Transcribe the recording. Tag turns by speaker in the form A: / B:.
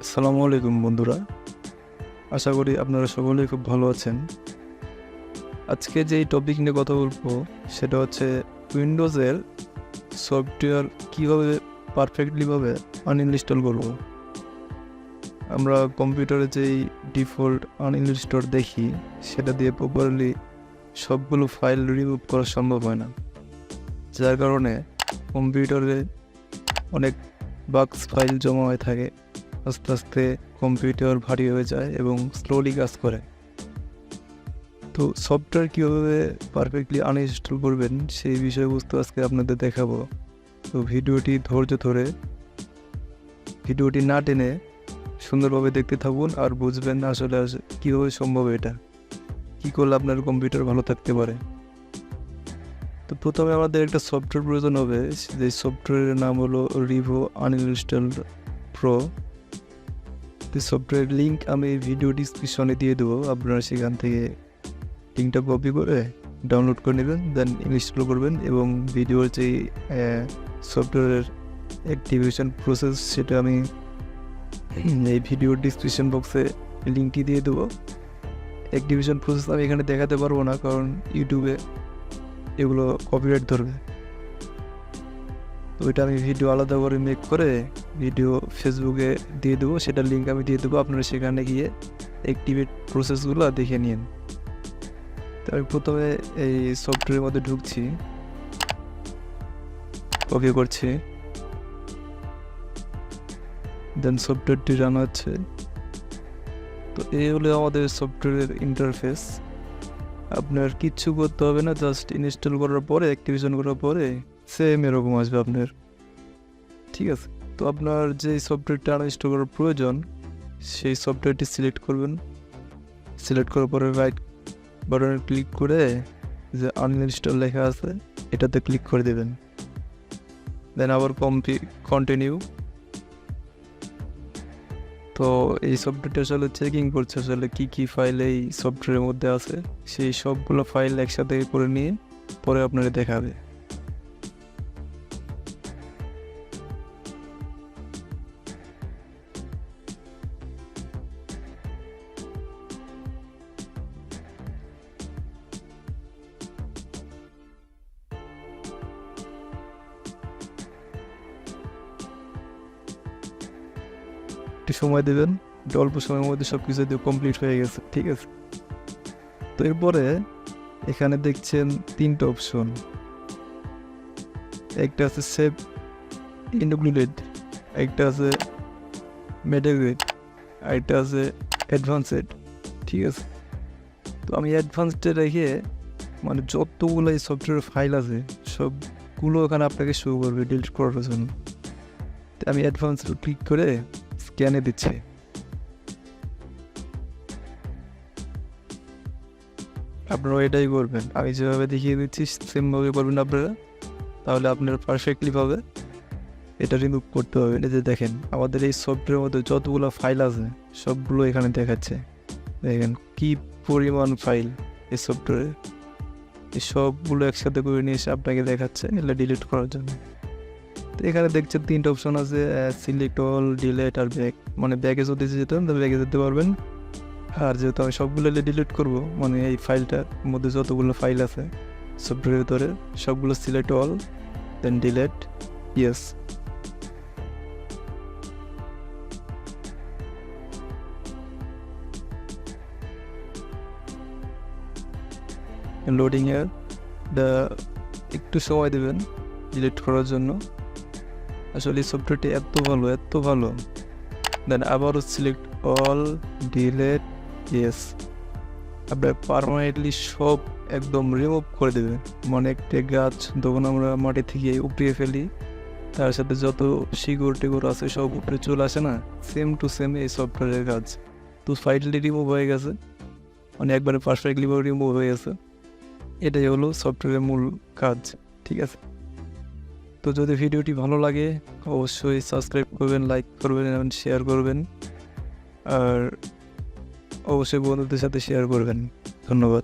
A: আসসালামু আলাইকুম বন্ধুরা, আশা করি আপনারা সকলেই খুব ভালো আছেন। আজকে যেই টপিক নিয়ে কথা বলবো সেটা হচ্ছে উইন্ডোজের সফটওয়্যার কীভাবে পারফেক্টলিভাবে আনইনস্টল করব। আমরা কম্পিউটারে যেই ডিফল্ট আনইনস্টল দেখি সেটা দিয়ে প্রপারলি সবগুলো ফাইল রিমুভ করা সম্ভব হয় না, যার কারণে কম্পিউটারে অনেক বাগস ফাইল জমা হয়ে থাকে। আস্তে আস্তে কম্পিউটার ভারী হয়ে যায় এবং স্লোলি কাজ করে। তো সফটওয়্যার কীভাবে পারফেক্টলি আনইনস্টল করবেন সেই বিষয়বস্তু আজকে আপনাদের দেখাবো। তো ভিডিওটি ধৈর্য ধরে ভিডিওটি না টেনে সুন্দরভাবে দেখতে থাকুন আর বুঝবেন আসলে কীভাবে সম্ভব, এটা কী করলে আপনার কম্পিউটার ভালো থাকতে পারে। তো প্রথমে আমাদের একটা সফটওয়্যার প্রয়োজন হবে, যে সফটওয়্যারের নাম হলো রিভো আনইনস্টলার প্রো। সফটওয়্যার লিঙ্ক আমি ভিডিও ডিসক্রিপশনে দিয়ে দেবো, আপনারা সেখান থেকে লিঙ্কটা কপি করে ডাউনলোড করে নেবেন, দেন ইনস্টল করবেন এবং ভিডিওর যে সফটওয়্যারের অ্যাক্টিভেশন প্রসেস সেটা আমি এই ভিডিওর ডিসক্রিপশন বক্সে লিঙ্কটি দিয়ে দেবো। অ্যাক্টিভেশন প্রসেস আমি এখানে দেখাতে পারবো না, কারণ ইউটিউবে এগুলো কপিরাইট ধরবে। তো ওইটা আমি ভিডিও আলাদা করে মেক করে ভিডিও ফেসবুকে দিয়ে দেবো, সেটার লিঙ্ক আমি দিয়ে দেবো, আপনারা সেখানে গিয়ে অ্যাক্টিভেট প্রসেসগুলো দেখে নিন। তো আমি প্রথমে এই সফটওয়্যারের মধ্যে ঢুকছি, ওকে করছি, দেন সফটওয়্যারটি রান হচ্ছে। তো এই হলো আমাদের সফটওয়্যারের ইন্টারফেস। আপনার কিচ্ছু করতে হবে না, জাস্ট ইনস্টল করার পরে অ্যাক্টিভেশন করার পরে সেম এরকম আসবে আপনার। ঠিক আছে, তো আপনার যে সফটওয়্যারটা আনইনস্টল করার প্রয়োজন সেই সফটওয়্যারটি সিলেক্ট করবেন। সিলেক্ট করার পরে রাইট বাটনে ক্লিক করে যে আনইনস্টল লেখা আছে এটাতে ক্লিক করে দেবেন, দেন আবার কন্টিনিউ। তো এই সফটওয়্যারটা আসলে চেকিং করছে আসলে কী ফাইল এই সফটওয়্যারের মধ্যে আছে, সেই সবগুলো ফাইল একসাথে করে নিয়ে পরে আপনারা দেখাবে। একটু সময় দেবেন, অল্প সময়ের মধ্যে সব কিছু কমপ্লিট হয়ে গেছে। ঠিক আছে, তো এরপরে এখানে দেখছেন তিনটা অপশন, একটা আছে সেভ ইনক্লুডেড, একটা আছে মেটিকুলাসলি, আর একটা আছে অ্যাডভান্সড। ঠিক আছে, তো আমি অ্যাডভান্সডে রেখে মানে যতগুলো এই সফটওয়্যার ফাইল আছে সবগুলো এখানে আপনাকে শো করবে ডিলিট করার জন্য। তো আমি অ্যাডভান্সড ক্লিক করে স্ক্যানে দিচ্ছি। আপনারা এটাই করবেন, আমি যেভাবে দেখিয়ে দিচ্ছি সেমভাবে করবেন আপনারা, তাহলে আপনারা পারফেক্টলিভাবে এটা রিমুভ করতে হবে। এটা যে দেখেন আমাদের এই সফটওয়্যারের মধ্যে যতগুলো ফাইল আছে সবগুলো এখানে দেখাচ্ছে। দেখেন কি পরিমাণ ফাইল এই সফটওয়্যারে, এই সবগুলো একসাথে করে নিয়ে এসে আপনাকে দেখাচ্ছে এগুলো ডিলিট করার জন্য। তো এখানে দেখছেন তিনটা অপশন আছে, সিলেক্ট অল, ডিলিট আর ব্যাক। মানে ব্যাকে যদি যেতে হবে ব্যাকে যেতে পারবেন, আর যেহেতু আমি সবগুলো ডিলিট করব, মানে এই ফাইলটার মধ্যে যতগুলো ফাইল আছে সফটওয়্যারের ভিতরে সবগুলো সিলেক্ট অল, দেন ডিলিট, ইয়েস। লোডিং এর একটু সময় দেবেন ডিলিট করার জন্য। আসলে এই সফটওয়্যারটি এত ভালো। দেন আবারও সিলেক্ট অল, ডিলিট, ইয়েস। আপনার পারমানেন্টলি সব একদম রিমুভ করে দেবে। মানে একটা গাছ যখন আমরা মাটি থেকে উপড়িয়ে ফেলি তার সাথে যত শিকড় টিকড় আছে সব উপরে চলে আসে না, সেম টু সেম এই সফটওয়্যারের কাজ। তো ফাইলটি রিমুভ হয়ে গেছে, মানে একবারে পারফেক্টলি রিমুভ হয়ে গেছে। এটাই হলো সফটওয়্যারের মূল কাজ। ঠিক আছে, তো যদি ভিডিওটি ভালো লাগে অবশ্যই সাবস্ক্রাইব করবেন, লাইক করবেন এবং শেয়ার করবেন, আর অবশ্যই বন্ধুদের সাথে শেয়ার করবেন। ধন্যবাদ।